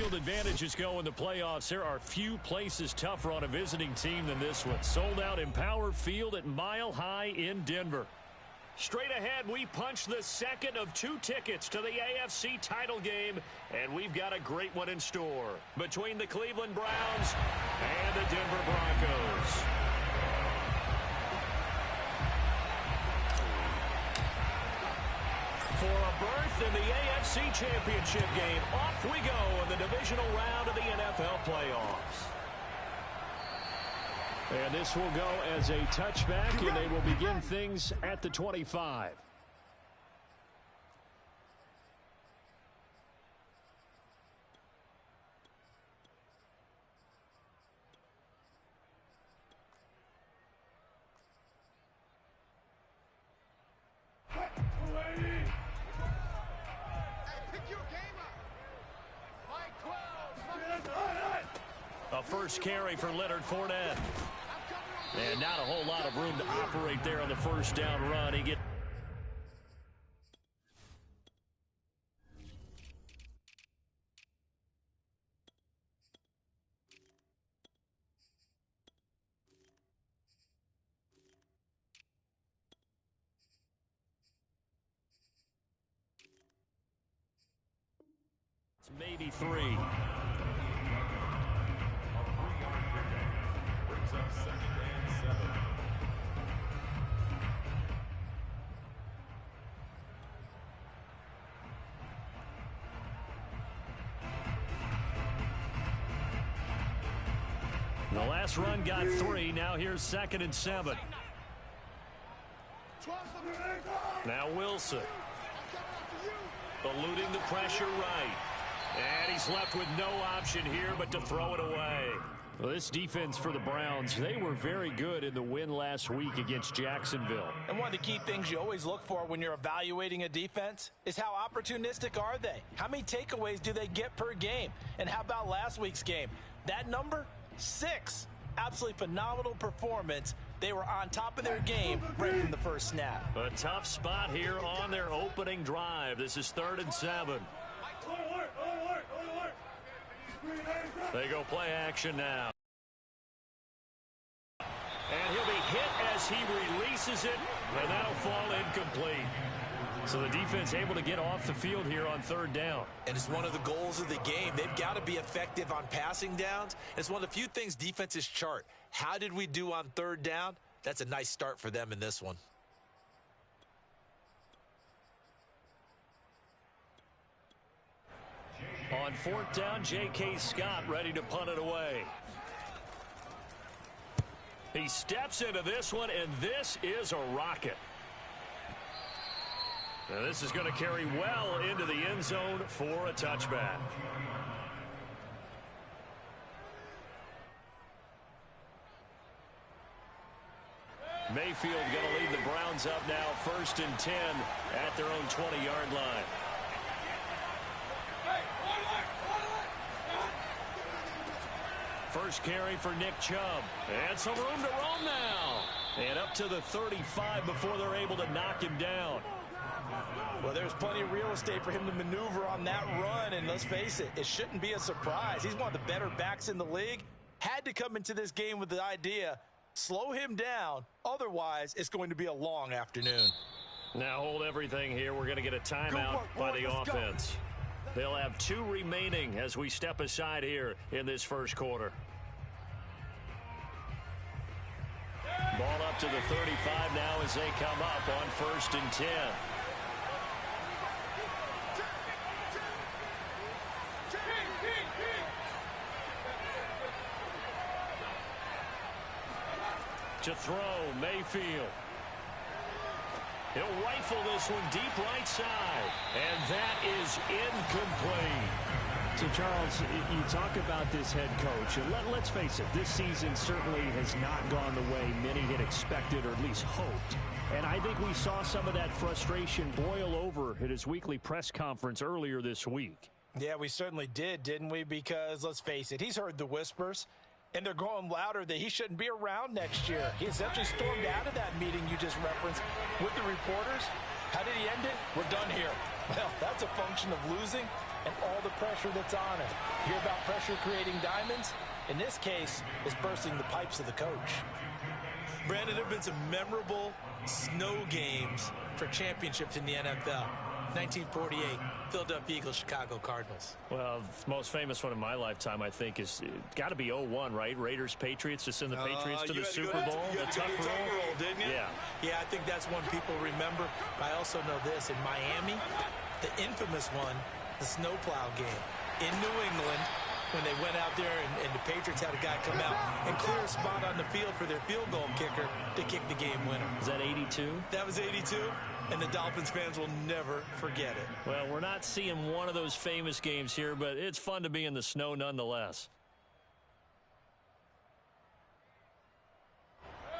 field advantages go in the playoffs, there are few places tougher on a visiting team than this one. Sold out in Power Field at Mile High in Denver. Straight ahead, we punch the second of 2 tickets to the AFC title game, and we've got a great one in store between the Cleveland Browns and the Denver Broncos. For a berth in the AFC Championship game, off we go in the divisional round of the NFL playoffs. And this will go as a touchback, and they will begin things at the 25. A first carry for Leonard Fournette. And not a whole lot of room to operate there on the first down run. He gets maybe 3. The last run got 3. Now here's 2nd and 7. Now Wilson. Eluding the pressure right. And he's left with no option here but to throw it away. Well, this defense for the Browns, they were very good in the win last week against Jacksonville. And one of the key things you always look for when you're evaluating a defense is how opportunistic are they? How many takeaways do they get per game? And how about last week's game? That number? 6. Absolutely phenomenal performance. They were on top of their game right from the first snap. A tough spot here on their opening drive. This is 3rd and 7. They go play action now. And he'll be hit as he releases it, and that'll fall incomplete. So the defense able to get off the field here on 3rd down. And it's one of the goals of the game. They've got to be effective on passing downs. It's one of the few things defenses chart. How did we do on 3rd down? That's a nice start for them in this one. On 4th down, J.K. Scott ready to punt it away. He steps into this one, and this is a rocket. Now this is going to carry well into the end zone for a touchback. Mayfield going to lead the Browns up now, 1st and 10 at their own 20-yard line. First carry for Nick Chubb. And some room to roam now. And up to the 35 before they're able to knock him down. Well, there's plenty of real estate for him to maneuver on that run. And let's face it, it shouldn't be a surprise. He's one of the better backs in the league. Had to come into this game with the idea, slow him down. Otherwise, it's going to be a long afternoon. Now hold everything here. We're going to get a timeout by the offense. They'll have 2 remaining as we step aside here in this first quarter. Ball up to the 35 now as they come up on 1st and 10. To throw, Mayfield. He'll rifle this one deep right side. And that is incomplete. So, Charles, you talk about this head coach. And let's face it, this season certainly has not gone the way many had expected or at least hoped. And I think we saw some of that frustration boil over at his weekly press conference earlier this week. Yeah, we certainly did, didn't we? Because, let's face it, he's heard the whispers. And they're growing louder that he shouldn't be around next year. He essentially stormed out of that meeting you just referenced with the reporters. How did he end it? We're done here. Well, that's a function of losing and all the pressure that's on him. Hear about pressure creating diamonds? In this case, it's bursting the pipes of the coach. Brandon, there have been some memorable snow games for championships in the NFL. 1948, Philadelphia Eagles, Chicago Cardinals. Well, the most famous one in my lifetime, I think, is got to be 0-1, right? Raiders, Patriots, to send the Patriots to the Super Bowl. You had to go to the roll, didn't you? Yeah, I think that's one people remember. But I also know this. In Miami, the infamous one, the snowplow game. In New England, when they went out there and the Patriots had a guy come out and clear a spot on the field for their field goal kicker to kick the game winner. Is that 82? That was 82. And the Dolphins fans will never forget it. Well, we're not seeing one of those famous games here, but it's fun to be in the snow nonetheless.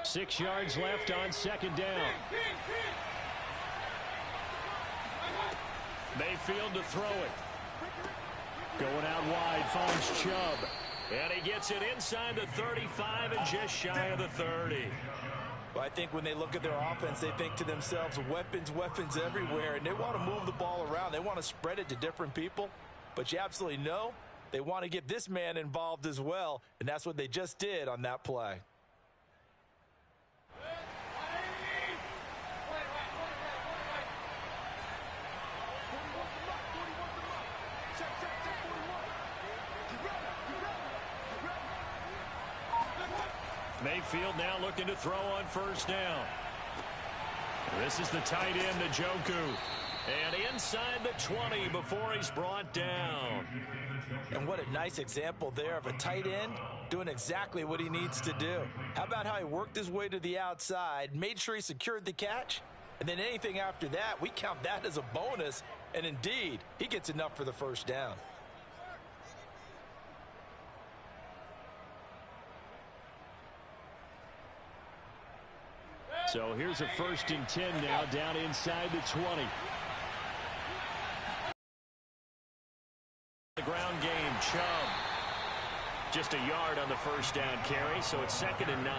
6 yards left on second down. Mayfield to throw it. Going out wide, finds Chubb. And he gets it inside the 35 and just shy of the 30. Well, I think when they look at their offense, they think to themselves, weapons, weapons everywhere, and they want to move the ball around. They want to spread it to different people, but you absolutely know they want to get this man involved as well, and that's what they just did on that play. Mayfield now looking to throw on first down. This is the tight end, Njoku. And inside the 20 before he's brought down. And what a nice example there of a tight end doing exactly what he needs to do. How about how he worked his way to the outside, made sure he secured the catch, and then anything after that, we count that as a bonus. And indeed, he gets enough for the first down. So here's a 1st and 10 now, down inside the 20. The ground game, Chubb. Just a yard on the first down carry, so it's 2nd and 9.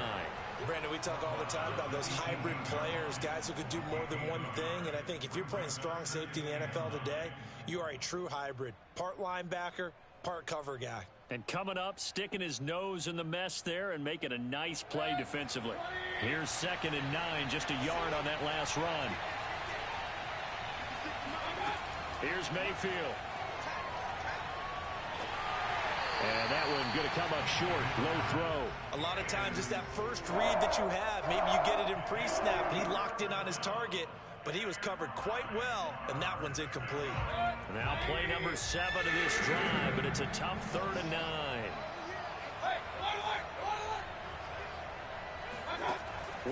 Brandon, we talk all the time about those hybrid players, guys who could do more than one thing. And I think if you're playing strong safety in the NFL today, you are a true hybrid. Part linebacker, part cover guy. And coming up, sticking his nose in the mess there and making a nice play defensively. Here's 2nd and 9, just a yard on that last run. Here's Mayfield. And that one going to come up short. Low throw. A lot of times it's that first read that you have. Maybe you get it in pre-snap. He locked in on his target, but he was covered quite well, and that one's incomplete. Now play number 7 of this drive, but it's a tough 3rd and 9.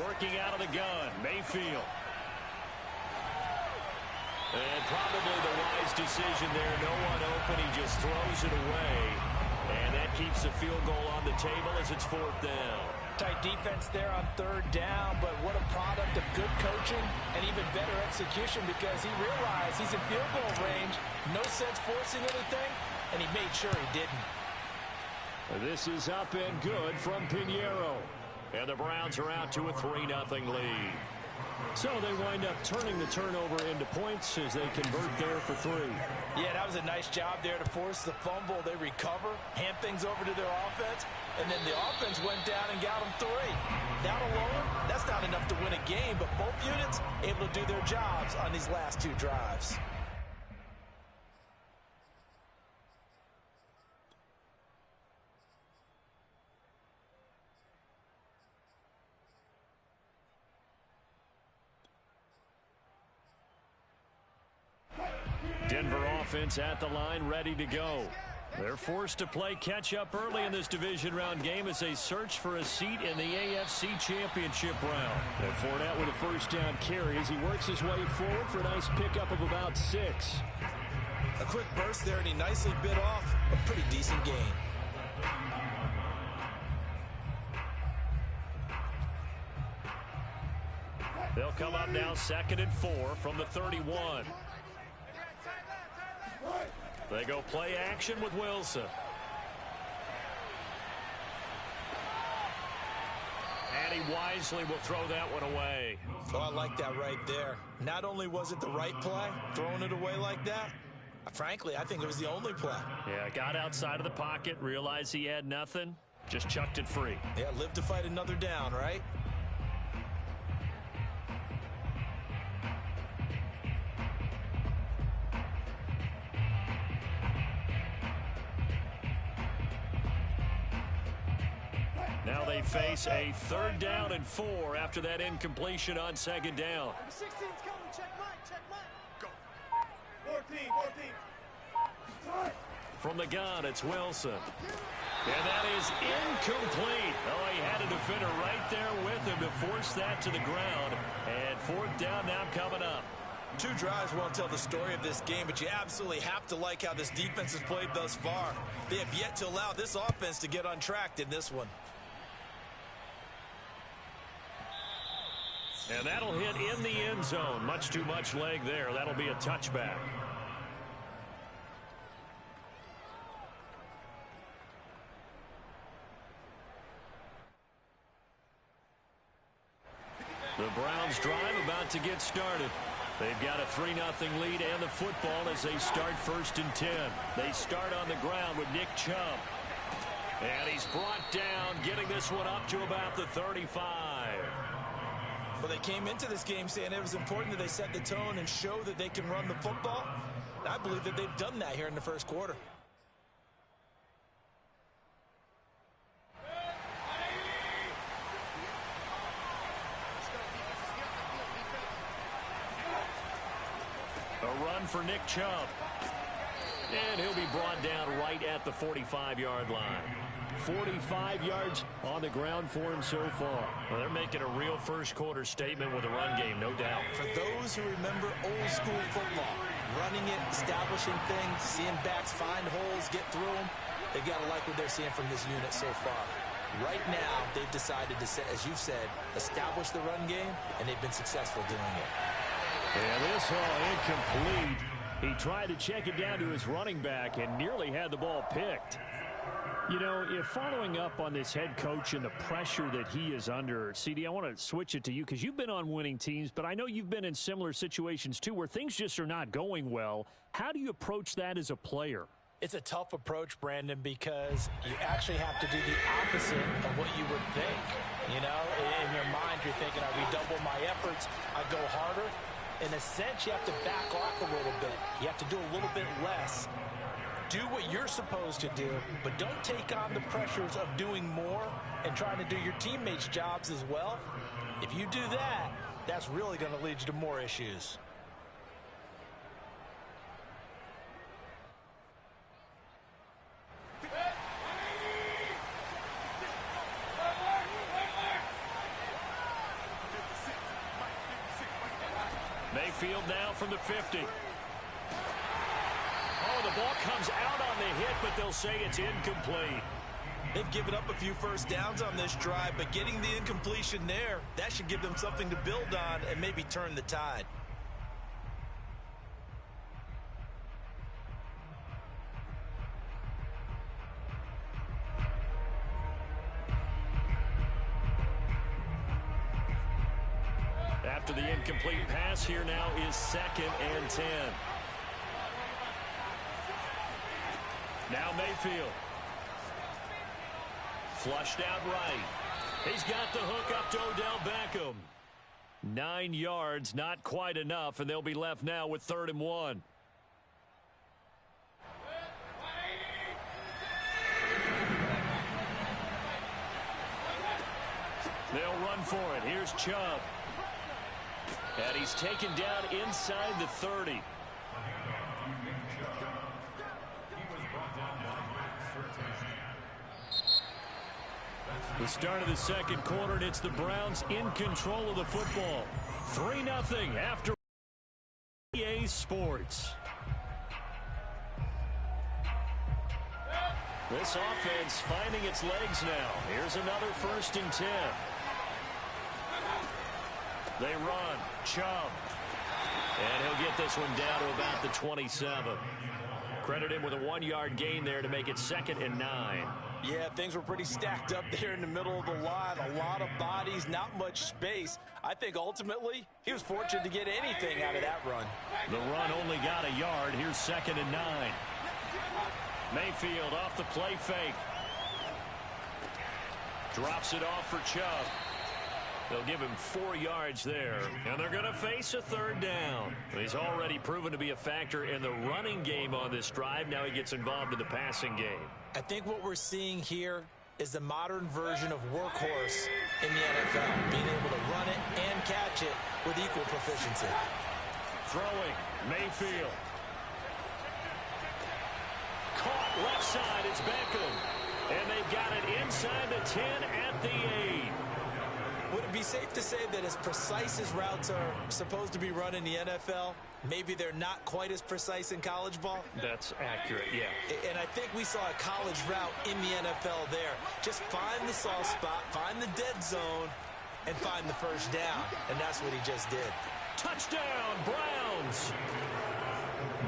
Working out of the gun, Mayfield. And probably the wise decision there. No one open. He just throws it away. And that keeps the field goal on the table as it's 4th down. Tight defense there on 3rd down, but what a product of good coaching and even better execution because he realized he's in field goal range. No sense forcing anything, and he made sure he didn't. This is up and good from Pinheiro. And the Browns are out to a 3-0 lead. So they wind up turning the turnover into points as they convert there for 3. Yeah, that was a nice job there to force the fumble. They recover, hand things over to their offense, and then the offense went down and got them 3. That alone, that's not enough to win a game, but both units able to do their jobs on these last 2 drives. Denver offense at the line, ready to go. They're forced to play catch-up early in this division round game as they search for a seat in the AFC Championship round. And Fournette with a first down carry as he works his way forward for a nice pickup of about 6. A quick burst there, and he nicely bit off a pretty decent gain. They'll come up now 2nd and 4 from the 31. They go play action with Wilson. And he wisely will throw that one away. Oh, I like that right there. Not only was it the right play, throwing it away like that, Frankly, I think it was the only play. Yeah, got outside of the pocket, realized he had nothing, just chucked it free. Yeah, live to fight another down, right? Now they face a 3rd down and 4 after that incompletion on 2nd down. 16's coming. Check Mike. Go. 14. From the gun, it's Wilson. And that is incomplete. Oh, he had a defender right there with him to force that to the ground. And 4th down now coming up. 2 drives won't tell the story of this game, but you absolutely have to like how this defense has played thus far. They have yet to allow this offense to get untracked in this one. And that'll hit in the end zone. Much too much leg there. That'll be a touchback. The Browns drive about to get started. They've got a 3-0 lead and the football as they start 1st and 10. They start on the ground with Nick Chubb. And he's brought down, getting this one up to about the 35. Well, they came into this game saying it was important that they set the tone and show that they can run the football. And I believe that they've done that here in the 1st quarter. A run for Nick Chubb. And he'll be brought down right at the 45-yard line. 45 yards on the ground for him so far. Well, they're making a real 1st quarter statement with a run game, no doubt. For those who remember old school football, running it, establishing things, seeing backs find holes, get through them, they've got to like what they're seeing from this unit so far. Right now, they've decided to, as you said, establish the run game, and they've been successful doing it. And this all incomplete. He tried to check it down to his running back and nearly had the ball picked. You know, if following up on this head coach and the pressure that he is under, CD, I want to switch it to you because you've been on winning teams, but I know you've been in similar situations too where things just are not going well. How do you approach that as a player? It's a tough approach, Brandon, because you actually have to do the opposite of what you would think. You know, in your mind, you're thinking, I redouble my efforts, I go harder. In a sense, you have to back off a little bit. You have to do a little bit less. Do what you're supposed to do, but don't take on the pressures of doing more and trying to do your teammates' jobs as well. If you do that, that's really going to lead you to more issues. Mayfield now from the 50. Oh, the ball comes out on the hit, but they'll say it's incomplete. They've given up a few 1st downs on this drive, but getting the incompletion there, that should give them something to build on and maybe turn the tide. After the incomplete pass, here now is 2nd and 10. Now Mayfield. Flushed out right. He's got the hook up to Odell Beckham. 9 yards, not quite enough, and they'll be left now with 3rd and 1. They'll run for it. Here's Chubb. And he's taken down inside the 30. The start of the 2nd quarter, and it's the Browns in control of the football. 3-0 after EA Sports. This offense finding its legs now. Here's another 1st and 10. They run. Chubb. And he'll get this one down to about the 27. Credit him with a 1-yard gain there to make it 2nd and 9. Yeah, things were pretty stacked up there in the middle of the line. A lot of bodies, not much space. I think ultimately he was fortunate to get anything out of that run. The run only got a yard. Here's 2nd and 9. Mayfield off the play fake. Drops it off for Chubb. They'll give him 4 yards there, and they're going to face a 3rd down. He's already proven to be a factor in the running game on this drive. Now he gets involved in the passing game. I think what we're seeing here is the modern version of workhorse in the NFL, being able to run it and catch it with equal proficiency. Throwing, Mayfield. Caught left side, it's Beckham. And they've got it inside the 10 at the 8. Would it be safe to say that as precise as routes are supposed to be run in the NFL, maybe they're not quite as precise in college ball? That's accurate, yeah. And I think we saw a college route in the NFL there. Just find the soft spot, find the dead zone, and find the first down. And that's what he just did. Touchdown, Browns!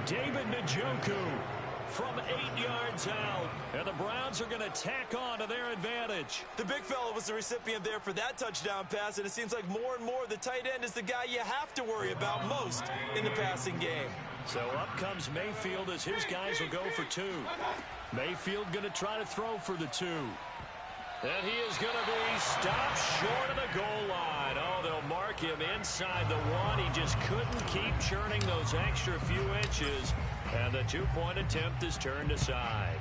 David Njoku from 8 yards out, and the Browns are going to tack on to their advantage. The big fella was the recipient there for that touchdown pass, and it seems like more and more the tight end is the guy you have to worry about most in the passing game. So up comes Mayfield as his guys will go for 2. Mayfield going to try to throw for the 2. And he is going to be stopped short of the goal line. Oh, they'll mark him inside the 1. He just couldn't keep churning those extra few inches. And the 2-point attempt is turned aside.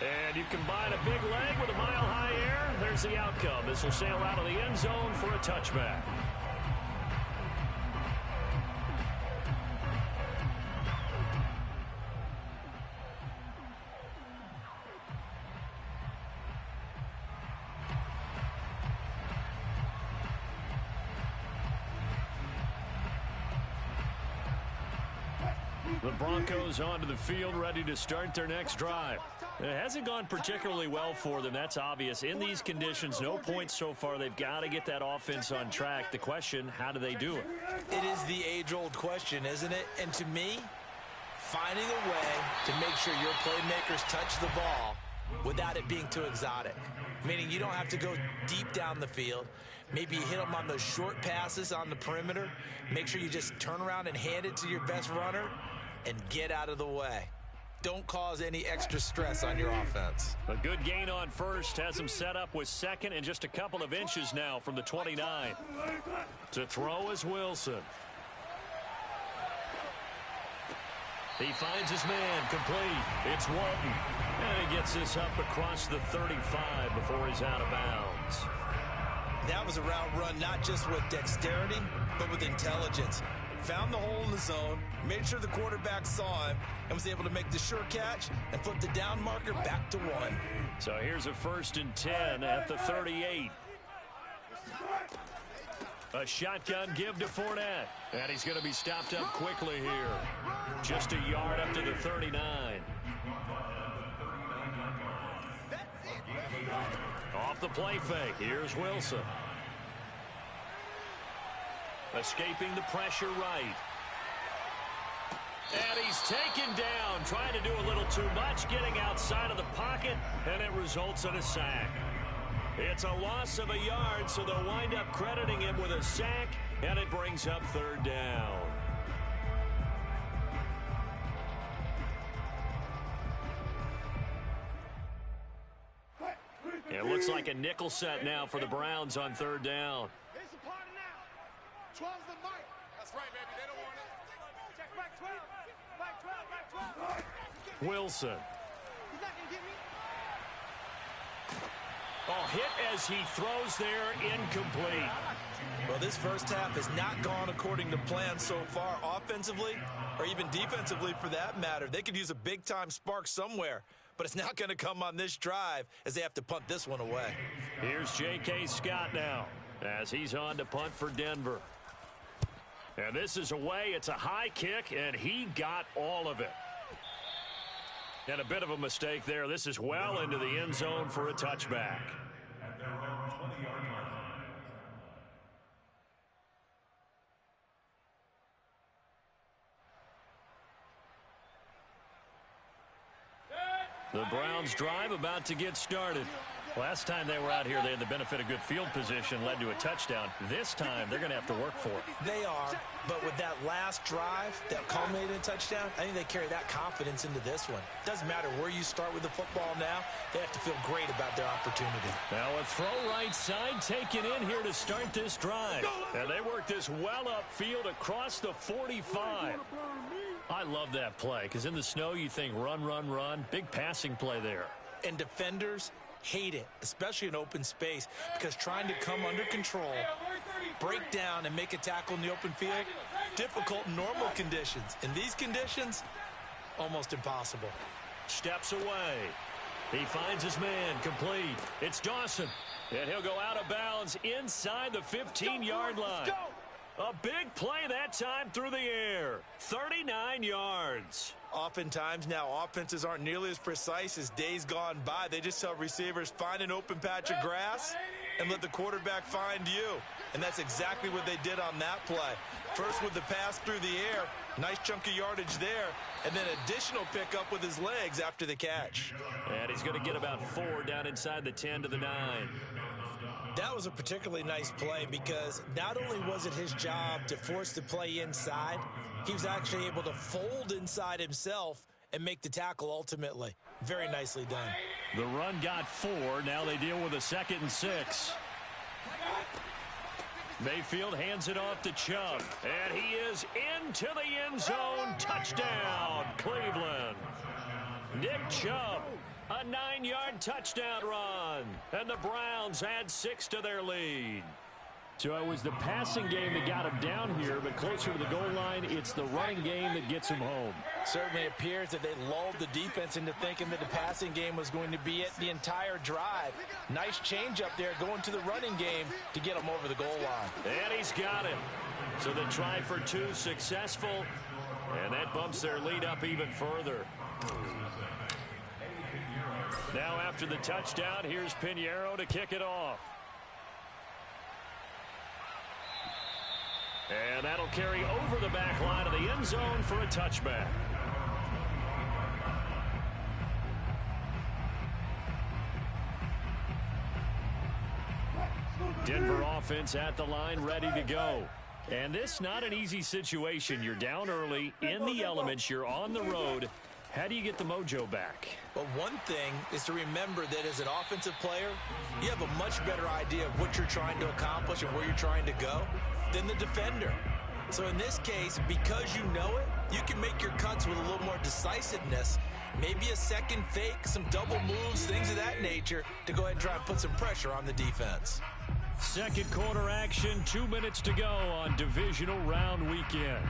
And you combine a big leg with a mile-high air. There's the outcome. This will sail out of the end zone for a touchback. The Broncos onto the field, ready to start their next drive. It hasn't gone particularly well for them. That's obvious. In these conditions, no points so far. They've got to get that offense on track. The question, how do they do it? It is the age-old question, isn't it? And to me, finding a way to make sure your playmakers touch the ball without it being too exotic. Meaning you don't have to go deep down the field. Maybe you hit them on those short passes on the perimeter. Make sure you just turn around and hand it to your best runner and get out of the way. Don't cause any extra stress on your offense. A good gain on first has him set up with 2nd and just a couple of inches now from the 29. To throw is Wilson. He finds his man complete. It's Walton. And he gets this up across the 35 before he's out of bounds. That was a route run not just with dexterity, but with intelligence. Found the hole in the zone, made sure the quarterback saw him, and was able to make the sure catch and flip the down marker back to 1. So here's a 1st and 10 at the 38. A shotgun give to Fournette. And he's going to be stopped up quickly here. Just a yard up to the 39. Off the play fake. Here's Wilson. Escaping the pressure right. And he's taken down, trying to do a little too much, getting outside of the pocket, and it results in a sack. It's a loss of a yard, so they'll wind up crediting him with a sack, and it brings up 3rd down. It looks like a nickel set now for the Browns on 3rd down. It's a party now. 12's the mark. That's right, baby. They don't want it. Check back 12. Back 12. Back 12. Wilson. He's not going to get me. Oh, hit as he throws there, incomplete. Well, this first half has not gone according to plan so far offensively or even defensively for that matter. They could use a big-time spark somewhere, but it's not going to come on this drive as they have to punt this one away. Here's J.K. Scott now as he's on to punt for Denver. And this is away. It's a high kick, and he got all of it. And a bit of a mistake there. This is well into the end zone for a touchback. The Browns drive about to get started. Last time they were out here, they had the benefit of good field position, led to a touchdown. This time, they're going to have to work for it. They are, but with that last drive that culminated in a touchdown, I think they carry that confidence into this one. Doesn't matter where you start with the football now, they have to feel great about their opportunity. Now a throw right side taken in here to start this drive. And they work this well upfield across the 45. I love that play, because in the snow you think run, run, run. Big passing play there. And defenders hate it, especially in open space, because trying to come under control, break down, and make a tackle in the open field, difficult in normal conditions. In these conditions, almost impossible. Steps away. He finds his man, complete. It's Dawson, and he'll go out of bounds inside the 15-yard line. A big play that time through the air. 39 yards. Oftentimes now offenses aren't nearly as precise as days gone by. They just tell receivers, find an open patch of grass and let the quarterback find you. And that's exactly what they did on that play. First with the pass through the air, nice chunk of yardage there, and then additional pickup with his legs after the catch. And he's going to get about 4 down inside the 10 to the 9. That was a particularly nice play because not only was it his job to force the play inside, he was actually able to fold inside himself and make the tackle ultimately. Very nicely done. The run got 4. Now they deal with a 2nd and 6. Mayfield hands it off to Chubb. And he is into the end zone. Touchdown, Cleveland. Nick Chubb. A 9-yard touchdown run. And the Browns add 6 to their lead. So it was the passing game that got him down here, but closer to the goal line, it's the running game that gets him home. Certainly appears that they lulled the defense into thinking that the passing game was going to be it the entire drive. Nice change up there going to the running game to get him over the goal line. And he's got it. So the try for 2 successful, and that bumps their lead up even further. Now after the touchdown, here's Pinheiro to kick it off. And that'll carry over the back line of the end zone for a touchback. Denver offense at the line, ready to go. And this not an easy situation. You're down early, in the elements, you're on the road. How do you get the mojo back? Well, one thing is to remember that as an offensive player, you have a much better idea of what you're trying to accomplish and where you're trying to go than the defender. So in this case, because you know it, you can make your cuts with a little more decisiveness. Maybe a second fake, some double moves, things of that nature to go ahead and try and put some pressure on the defense. Second quarter action, 2 minutes to go on divisional round weekend.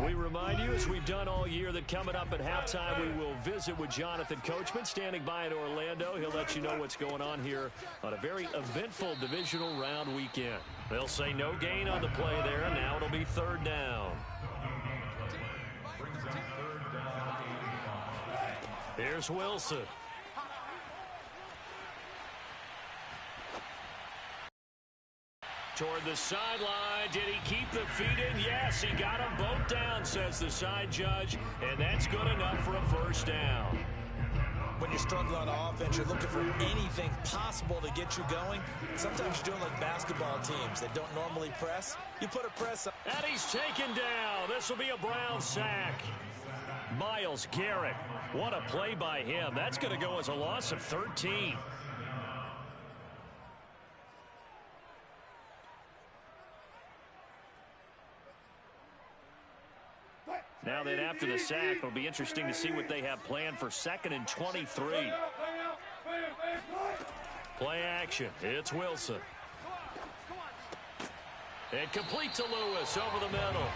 We remind you, as we've done all year, that coming up at halftime, we will visit with Jonathan Coachman, standing by in Orlando. He'll let you know what's going on here on a very eventful divisional round weekend. They'll say no gain on the play there. Now it'll be 3rd down. Here's Wilson. Toward the sideline. Did he keep the feet in? Yes, he got them both down, says the side judge, and that's good enough for a 1st down. When you're struggling on offense, you're looking for anything possible to get you going. Sometimes you're doing like basketball teams that don't normally press. You put a press on. And he's taken down. This will be a Brown sack. Myles Garrett. What a play by him. That's going to go as a loss of 13. Now then, after the sack, it'll be interesting to see what they have planned for 2nd and 23. Play action. It's Wilson. And complete to Lewis over the middle.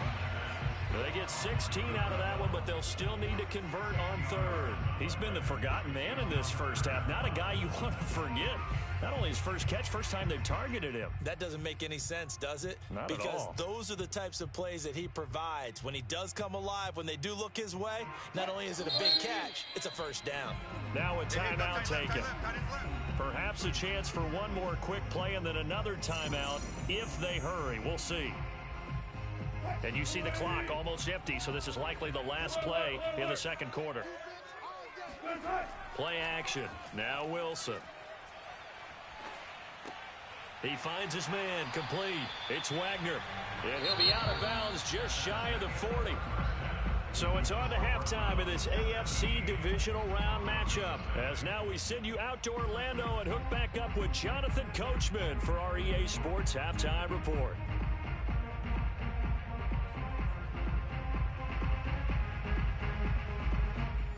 They get 16 out of that one, but they'll still need to convert on 3rd. He's been the forgotten man in this first half. Not a guy you want to forget. Not only his first catch, first time they've targeted him. That doesn't make any sense, does it? Not at all. Because those are the types of plays that he provides. When he does come alive, when they do look his way, not only is it a big catch, it's a 1st down. Now a timeout taken. Perhaps a chance for one more quick play and then another timeout if they hurry. We'll see. And you see the clock almost empty, so this is likely the last play in the second quarter. Play action. Now Wilson. He finds his man, complete. It's Wagner. And he'll be out of bounds just shy of the 40. So it's on to halftime in this AFC divisional round matchup. As now we send you out to Orlando and hook back up with Jonathan Coachman for our EA Sports Halftime Report.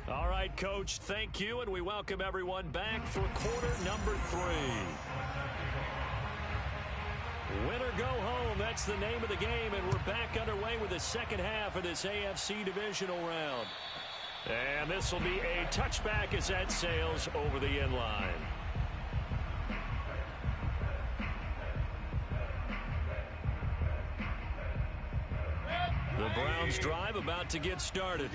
All right, Coach, thank you, and we welcome everyone back for quarter number 3. Win or go home, that's the name of the game, and we're back underway with the second half of this AFC divisional round. And this will be a touchback as that sails over the end line. The Browns drive about to get started.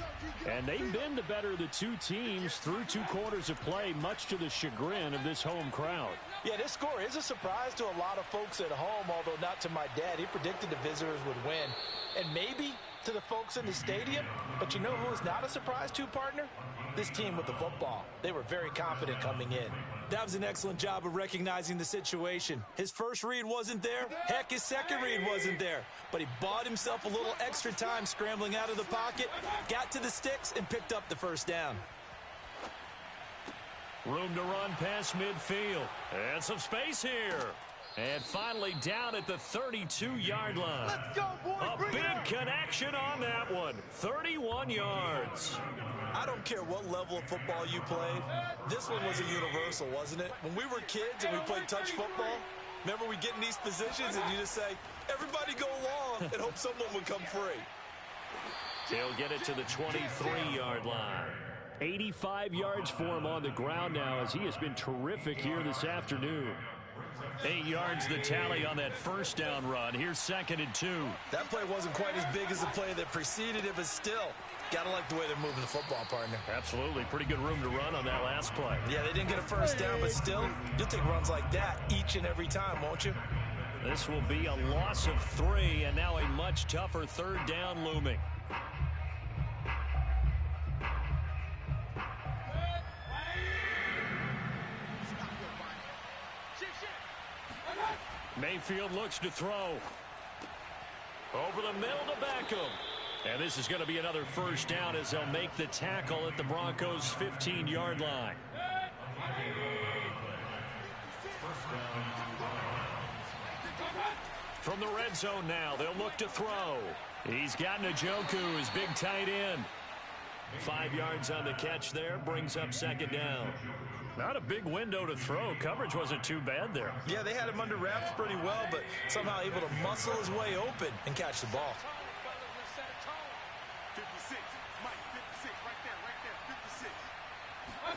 And they've been the better of the two teams through 2 quarters of play, much to the chagrin of this home crowd. Yeah, this score is a surprise to a lot of folks at home, although not to my dad. He predicted the visitors would win. And maybe to the folks in the stadium. But you know who is not a surprise to, partner? This team with the football. They were very confident coming in. That was an excellent job of recognizing the situation. His first read wasn't there. Heck, his second read wasn't there. But he bought himself a little extra time scrambling out of the pocket, got to the sticks, and picked up the first down. Room to run past midfield. And some space here. And finally down at the 32-yard line. Let's go, boys. A big connection on that one. 31 yards. I don't care what level of football you played. This one was a universal, wasn't it? When we were kids and we played touch football, remember we get in these positions and you just say, everybody go along, and hope someone would come free. He'll get it to the 23-yard line. 85 yards for him on the ground now, as he has been terrific here this afternoon. 8 yards the tally on that first down run. Here's 2nd and 2. That play wasn't quite as big as the play that preceded it, but still, gotta like the way they're moving the football, partner. Absolutely. Pretty good room to run on that last play. Yeah, they didn't get a first down, but still, you'll take runs like that each and every time, won't you? This will be a loss of 3, and now a much tougher 3rd down looming. Mayfield looks to throw. Over the middle to Beckham. And this is going to be another first down as they'll make the tackle at the Broncos' 15-yard line. From the red zone now, they'll look to throw. He's got Njoku, his big tight end. 5 yards on the catch there, brings up 2nd down. Not a big window to throw. Coverage wasn't too bad there. Yeah, they had him under wraps pretty well, but somehow able to muscle his way open and catch the ball. 56. Mike, 56. Right there.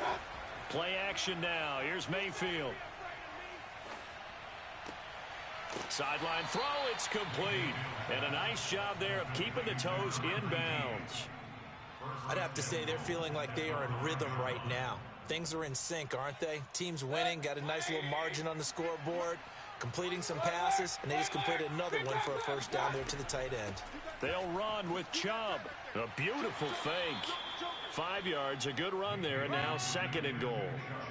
56. Play action now. Here's Mayfield. Sideline throw. It's complete. And a nice job there of keeping the toes in bounds. I'd have to say they're feeling like they are in rhythm right now. Things are in sync, aren't they? Team's winning, got a nice little margin on the scoreboard, completing some passes, and they just completed another one for a first down there to the tight end. They'll run with Chubb. A beautiful fake. 5 yards, a good run there, and now 2nd and goal.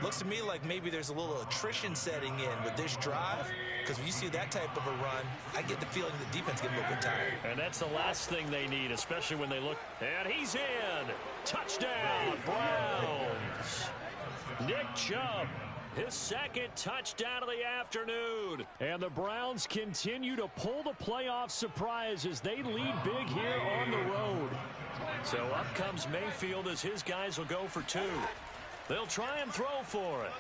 Looks to me like maybe there's a little attrition setting in with this drive, because when you see that type of a run, I get the feeling the defense getting a little bit tired. And that's the last thing they need, especially when they look. And he's in. Touchdown, Browns. Nick Chubb, his 2nd touchdown of the afternoon. And the Browns continue to pull the playoff surprise as they lead big here on the road. So up comes Mayfield as his guys will go for 2. They'll try and throw for it.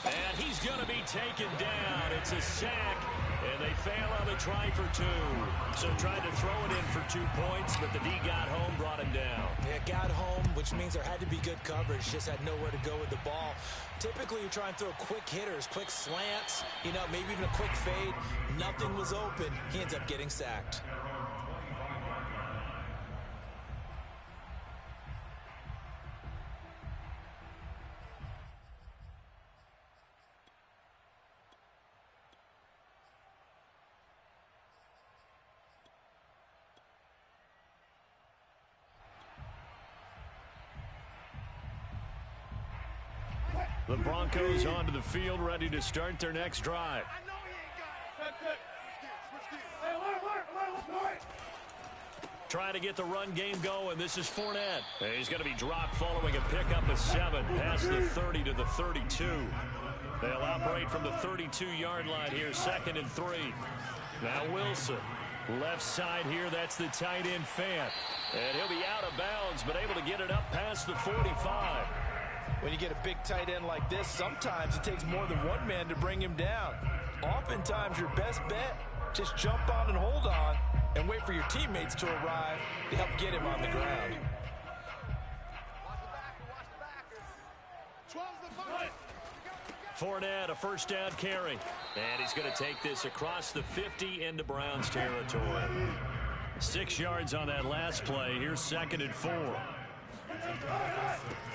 And he's going to be taken down. It's a sack, and they fail on the try for 2. So tried to throw it in for 2 points, but the D got home, brought him down. Yeah, got home, which means there had to be good coverage. Just had nowhere to go with the ball. Typically, you try and throw quick hitters, quick slants, maybe even a quick fade. Nothing was open. He ends up getting sacked. The Broncos onto the field, ready to start their next drive. Trying to get the run game going. This is Fournette. He's going to be dropped following a pickup of 7 past the 30 to the 32. They'll operate from the 32-yard line here, 2nd and 3. Now Wilson. Left side here, that's the tight end Fant. And he'll be out of bounds, but able to get it up past the 45. When you get a big tight end like this, sometimes it takes more than one man to bring him down. Oftentimes, your best bet, just jump on and hold on and wait for your teammates to arrive to help get him on the ground. Fournette, a first down carry. And he's going to take this across the 50 into Browns territory. 6 yards on that last play. Here's 2nd and 4.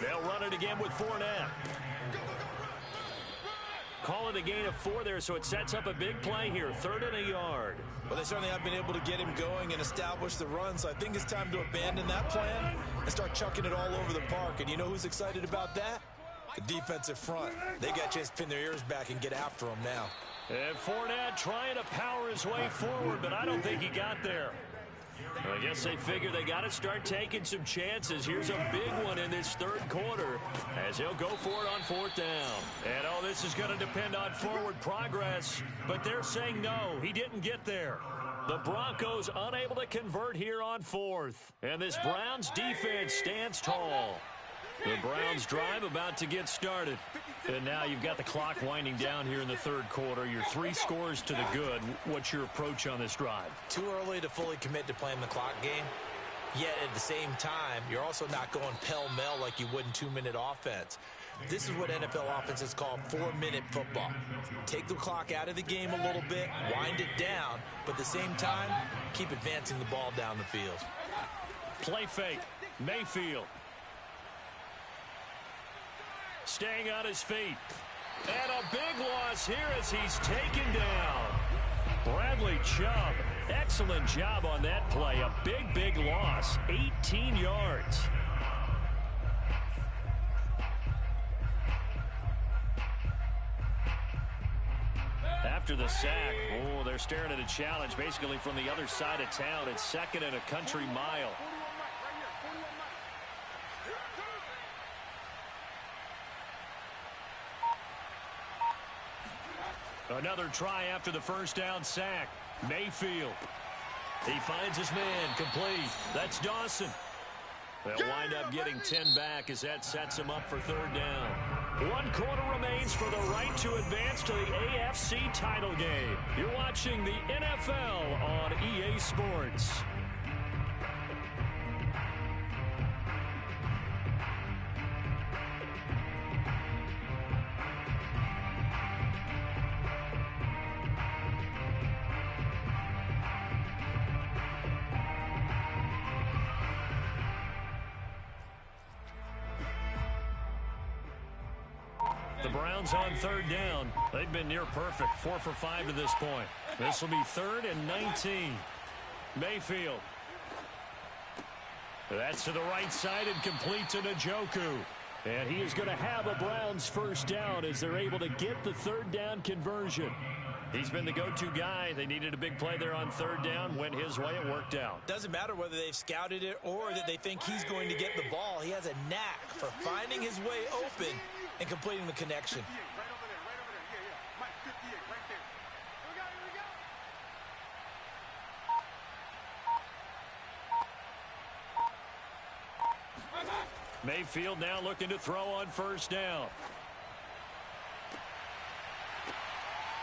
They'll run it again with Fournette. Call it a gain of 4 there, so it sets up a big play here. 3rd and a yard. Well, they certainly have been able to get him going and establish the run, so I think it's time to abandon that plan and start chucking it all over the park. And you know who's excited about that? The defensive front. They got to just pin their ears back and get after him now. And Fournette trying to power his way forward, but I don't think he got there. I guess they figure they got to start taking some chances. Here's a big one in this 3rd quarter as he'll go for it on 4th down. And, oh, this is going to depend on forward progress, but they're saying no, he didn't get there. The Broncos unable to convert here on 4th. And this Browns defense stands tall. The Browns drive about to get started. And now you've got the clock winding down here in the 3rd quarter. You're 3 scores to the good. What's your approach on this drive? Too early to fully commit to playing the clock game. Yet at the same time, you're also not going pell-mell like you would in 2-minute offense. This is what NFL offenses call 4-minute football. Take the clock out of the game a little bit, wind it down, but at the same time, keep advancing the ball down the field. Play fake. Mayfield. Staying on his feet. And a big loss here as he's taken down. Bradley Chubb, excellent job on that play. A big loss, 18 yards. After the sack, oh, they're staring at a challenge basically from the other side of town. It's 2nd and a country mile. Another try after the first down sack. Mayfield. He finds his man complete. That's Dawson. They'll wind up getting 10 back as that sets him up for 3rd down. 1 quarter remains for the right to advance to the AFC title game. You're watching the NFL on EA Sports. The Browns on 3rd down. They've been near perfect, 4 for 5 to this point. This will be 3rd and 19. Mayfield. That's to the right side and complete to Njoku. And he is going to have a Browns first down as they're able to get the 3rd down conversion. He's been the go-to guy. They needed a big play there on 3rd down. Went his way. It worked out. Doesn't matter whether they've scouted it or that they think he's going to get the ball. He has a knack for finding his way open and completing the connection. Right over there, yeah. Mike 58, right there. Here we go. Mayfield now looking to throw on 1st down.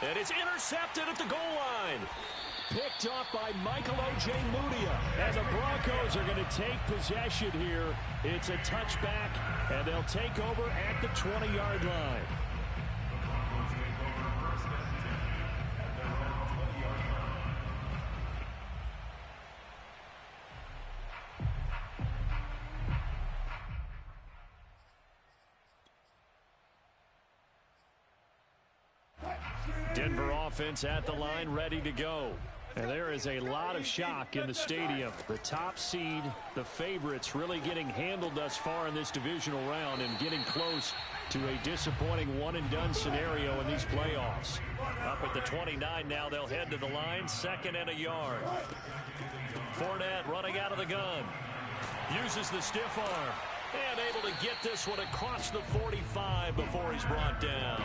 And it's intercepted at the goal line. Picked up by Michael O.J. Mudia. And the Broncos are going to take possession here. It's a touchback, and they'll take over at the 20-yard line. Denver offense at the line, ready to go. And there is a lot of shock in the stadium. The top seed, the favorites, really getting handled thus far in this divisional round and getting close to a disappointing one-and-done scenario in these playoffs. Up at the 29 now, they'll head to the line, 2nd and a yard. Fournette running out of the gun. Uses the stiff arm. And able to get this one across the 45 before he's brought down.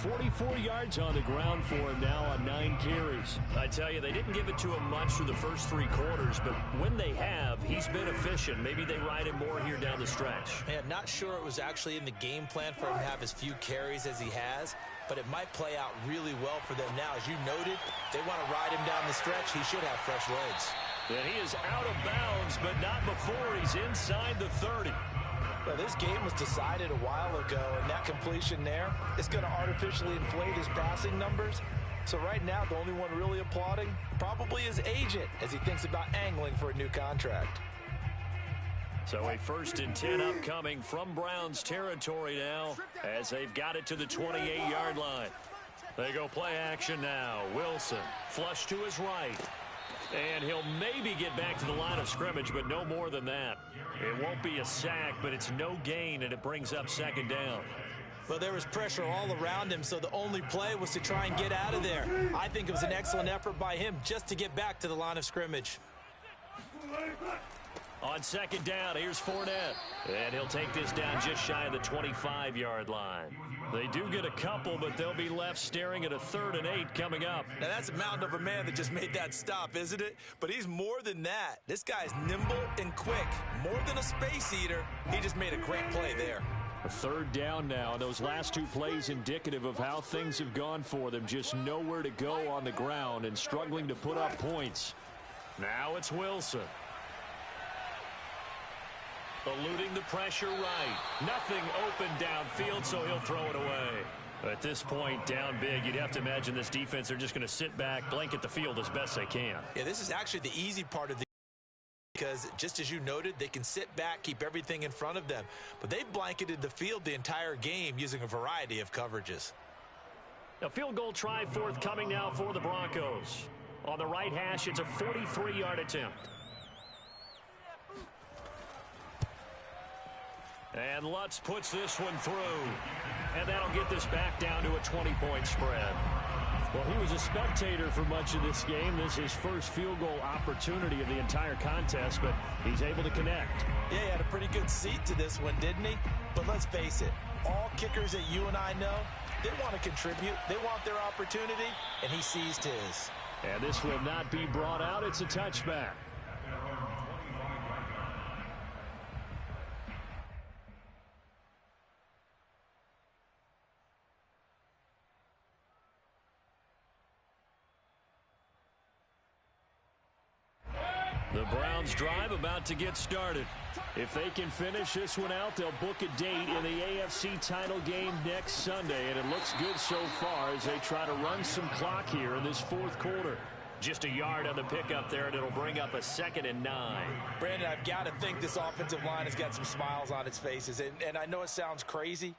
44 yards on the ground for him now on 9 carries. I tell you, they didn't give it to him much through the first 3 quarters, but when they have, he's been efficient. Maybe they ride him more here down the stretch. Man, not sure it was actually in the game plan for him to have as few carries as he has, but it might play out really well for them now. As you noted, they want to ride him down the stretch. He should have fresh legs. And he is out of bounds, but not before he's inside the 30. Well, this game was decided a while ago, and that completion there is going to artificially inflate his passing numbers. So right now, the only one really applauding probably his agent as he thinks about angling for a new contract. So a 1st and 10 upcoming from Browns territory now as they've got it to the 28-yard line. They go play action now. Wilson flush to his right. And he'll maybe get back to the line of scrimmage, but no more than that. It won't be a sack, but it's no gain, and it brings up 2nd down. Well, there was pressure all around him, so the only play was to try and get out of there. I think it was an excellent effort by him just to get back to the line of scrimmage. On 2nd down, here's Fournette. And he'll take this down just shy of the 25-yard line. They do get a couple, but they'll be left staring at a 3rd and 8 coming up. Now, that's a mountain of a man that just made that stop, isn't it? But he's more than that. This guy's nimble and quick. More than a space eater. He just made a great play there. A 3rd down now. Those last 2 plays indicative of how things have gone for them. Just nowhere to go on the ground and struggling to put up points. Now it's Wilson. Eluding the pressure right. Nothing open downfield, so he'll throw it away. At this point, down big, you'd have to imagine this defense, they're just going to sit back, blanket the field as best they can. Yeah, this is actually the easy part of the because just as you noted, they can sit back, keep everything in front of them. But they've blanketed the field the entire game using a variety of coverages. A field goal try forthcoming now for the Broncos. On the right hash, it's a 43-yard attempt. And Lutz puts this one through. And that'll get this back down to a 20-point spread. Well, he was a spectator for much of this game. This is his first field goal opportunity of the entire contest, but he's able to connect. Yeah, he had a pretty good seat to this one, didn't he? But let's face it, all kickers that you and I know, they want to contribute. They want their opportunity, and he seized his. And this will not be brought out. It's a touchback. The Browns drive about to get started. If they can finish this one out, they'll book a date in the AFC title game next Sunday, and it looks good so far as they try to run some clock here in this 4th quarter. Just a yard on the pickup there, and it'll bring up a 2nd and 9. Brandon, I've got to think this offensive line has got some smiles on its faces, and I know it sounds crazy,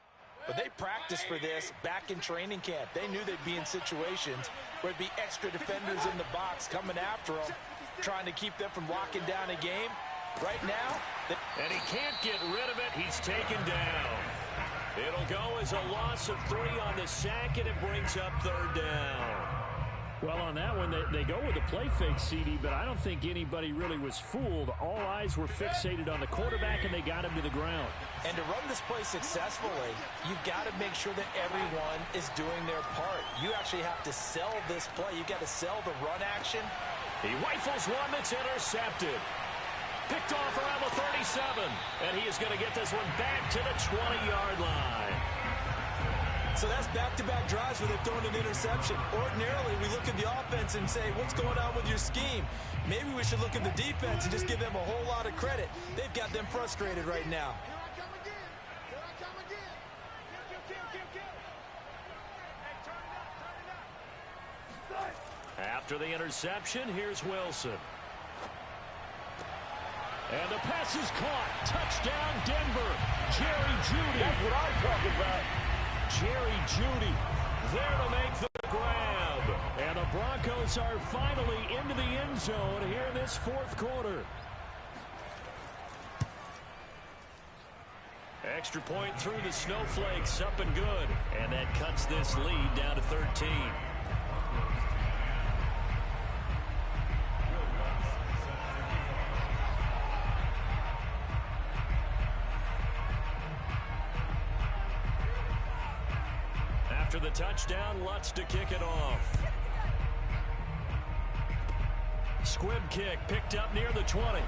but they practiced for this back in training camp. They knew they'd be in situations where it'd be extra defenders in the box coming after them, trying to keep them from locking down a game. Right now, and he can't get rid of it. He's taken down. It'll go as a loss of 3 on the sack, and it brings up 3rd down. Well, on that one, they go with a play fake, CD, but I don't think anybody really was fooled. All eyes were fixated on the quarterback, and they got him to the ground. And to run this play successfully, you've got to make sure that everyone is doing their part. You actually have to sell this play. You've got to sell the run action. He rifles one that's intercepted. Picked off around the 37. And he is going to get this one back to the 20-yard line. So that's back-to-back drives where they've thrown an interception. Ordinarily, we look at the offense and say, what's going on with your scheme? Maybe we should look at the defense and just give them a whole lot of credit. They've got them frustrated right now. After the interception, here's Wilson. And the pass is caught. Touchdown, Denver. Jerry Jeudy. That's what I'm talking about. Jerry Jeudy there to make the grab. And the Broncos are finally into the end zone here in this 4th quarter. Extra point through the snowflakes, up and good. And that cuts this lead down to 13. After the touchdown, Lutz to kick it off. Squib kick picked up near the 20.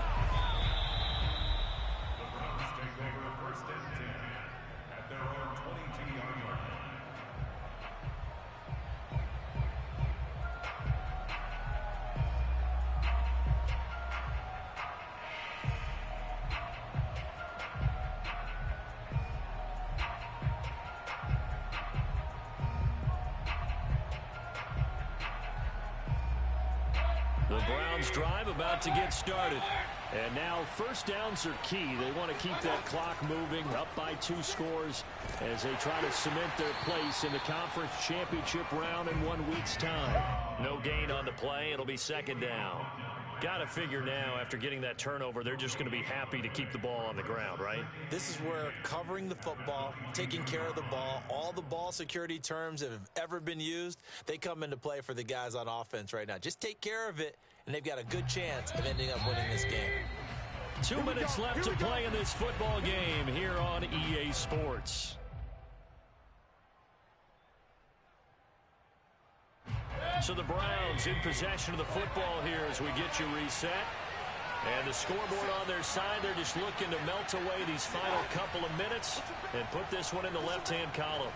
The Browns drive about to get started. And now first downs are key. They want to keep that clock moving, up by 2 scores as they try to cement their place in the conference championship round in 1 week's time. No gain on the play. It'll be second down. Got to figure now, after getting that turnover, they're just going to be happy to keep the ball on the ground, right? This is where covering the football, taking care of the ball, all the ball security terms that have ever been used, they come into play for the guys on offense right now. Just take care of it, and they've got a good chance of ending up winning this game. 2 minutes left to play in this football game here on EA Sports. So the Browns in possession of the football here as we get you reset. And the scoreboard on their side, they're just looking to melt away these final couple of minutes and put this one in the left-hand column.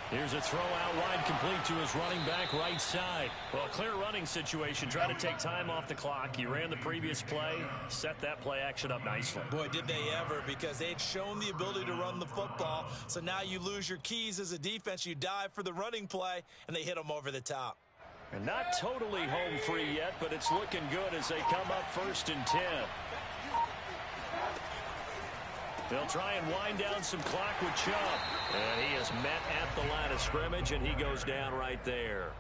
Here's a throw out wide, complete to his running back right side. Well, clear running situation, trying to take time off the clock. He ran the previous play, set that play action up nicely. Boy, did they ever, because they had shown the ability to run the football. So now you lose your keys as a defense. You dive for the running play, and they hit them over the top. And not totally home free yet, but it's looking good as they come up 1st and 10. They'll try and wind down some clock with Chubb. And he is met at the line of scrimmage, and he goes down right there.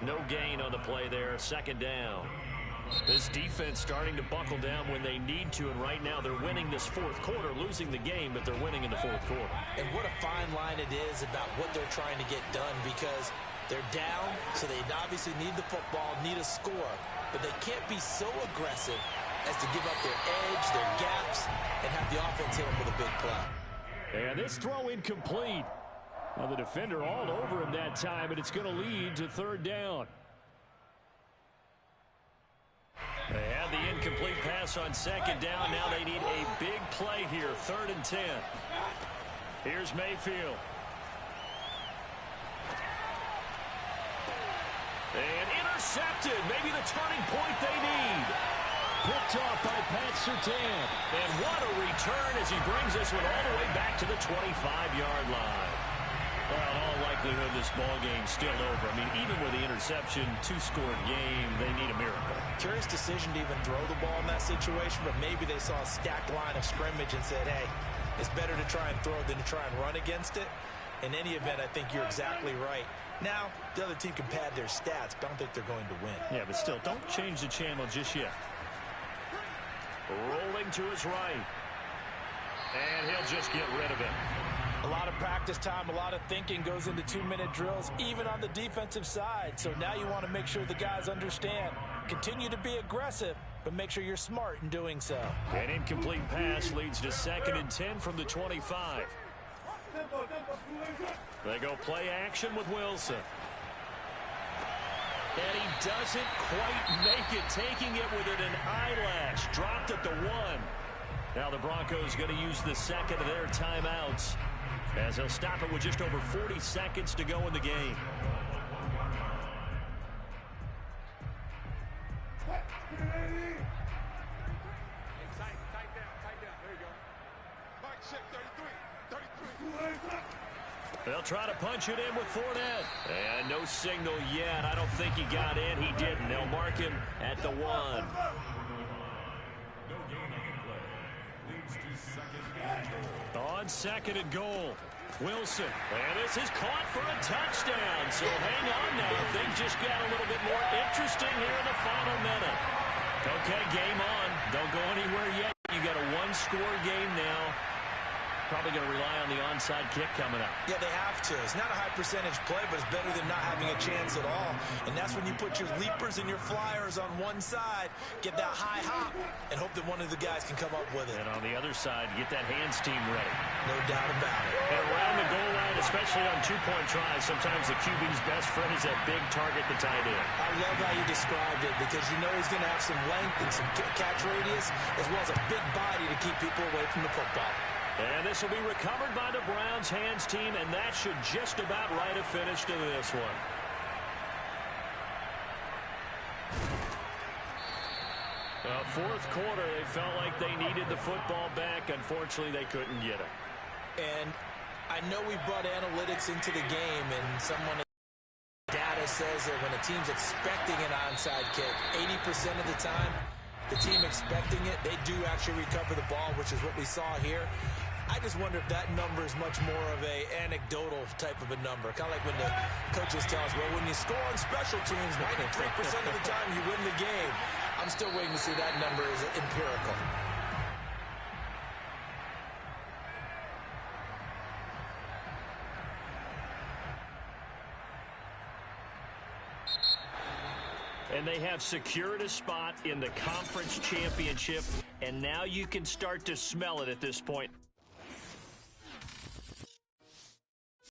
No gain on the play there. Second down. This defense starting to buckle down when they need to, and right now they're winning this 4th quarter, losing the game, but they're winning in the 4th quarter. And what a fine line it is about what they're trying to get done, because they're down, so they obviously need the football, need a score, but they can't be so aggressive as to give up their edge, their gaps, and have the offense hit them with a big play. And this throw incomplete. Well, the defender all over him that time, and it's going to lead to 3rd down. They had the incomplete pass on 2nd down. Now they need a big play here, 3rd and 10. Here's Mayfield. And intercepted. Maybe the turning point they need. Picked off by Pat Surtain. And what a return as he brings this one all the way back to the 25-yard line. Well, in all likelihood, this ball game's still over. I mean, even with the interception, 2-score game, they need a miracle. Curious decision to even throw the ball in that situation, but maybe they saw a stacked line of scrimmage and said, hey, it's better to try and throw than to try and run against it. In any event, I think you're exactly right. Now, the other team can pad their stats, but I don't think they're going to win. Yeah, but still, don't change the channel just yet. Rolling to his right. And he'll just get rid of it. A lot of practice time, a lot of thinking goes into 2-minute drills, even on the defensive side. So now you want to make sure the guys understand. Continue to be aggressive, but make sure you're smart in doing so. An incomplete pass leads to 2nd and 10 from the 25. They go play action with Wilson. And he doesn't quite make it, taking it with an eyelash. Dropped at the 1. Now the Broncos going to use the 2nd of their timeouts, as they'll stop it with just over 40 seconds to go in the game. They'll try to punch it in with Fournette. And no signal yet. I don't think he got in. He didn't. They'll mark him at the 1. On 2nd and goal, Wilson. And this is caught for a touchdown. So hang on now. Things just got a little bit more interesting here in the final minute. Okay, game on. Don't go anywhere yet. You got a 1-score game now. probably going to rely on the onside kick coming up. Yeah, they have to. It's not a high percentage play, but it's better than not having a chance at all. And that's when you put your leapers and your flyers on one side, get that high hop, and hope that one of the guys can come up with it. And on the other side, get that hands team ready. No doubt about it. And around the goal line, especially on two-point tries, sometimes the QB's best friend is that big target, the tight end. I love how you described it because you know he's going to have some length and some catch radius as well as a big body to keep people away from the football. And this will be recovered by the Browns hands team, and that should just about write a finish to this one. Fourth quarter, they felt like they needed the football back. Unfortunately, they couldn't get it. And I know we brought analytics into the game, and someone data says that when a team's expecting an onside kick, 80% of the time, the team expecting it, they do actually recover the ball, which is what we saw here. I just wonder if that number is much more of a anecdotal type of a number. Kind of like when the coaches tell us, well, when you score on special teams, 93% of the time you win the game. I'm still waiting to see that number is empirical. And they have secured a spot in the conference championship, and now you can start to smell it at this point.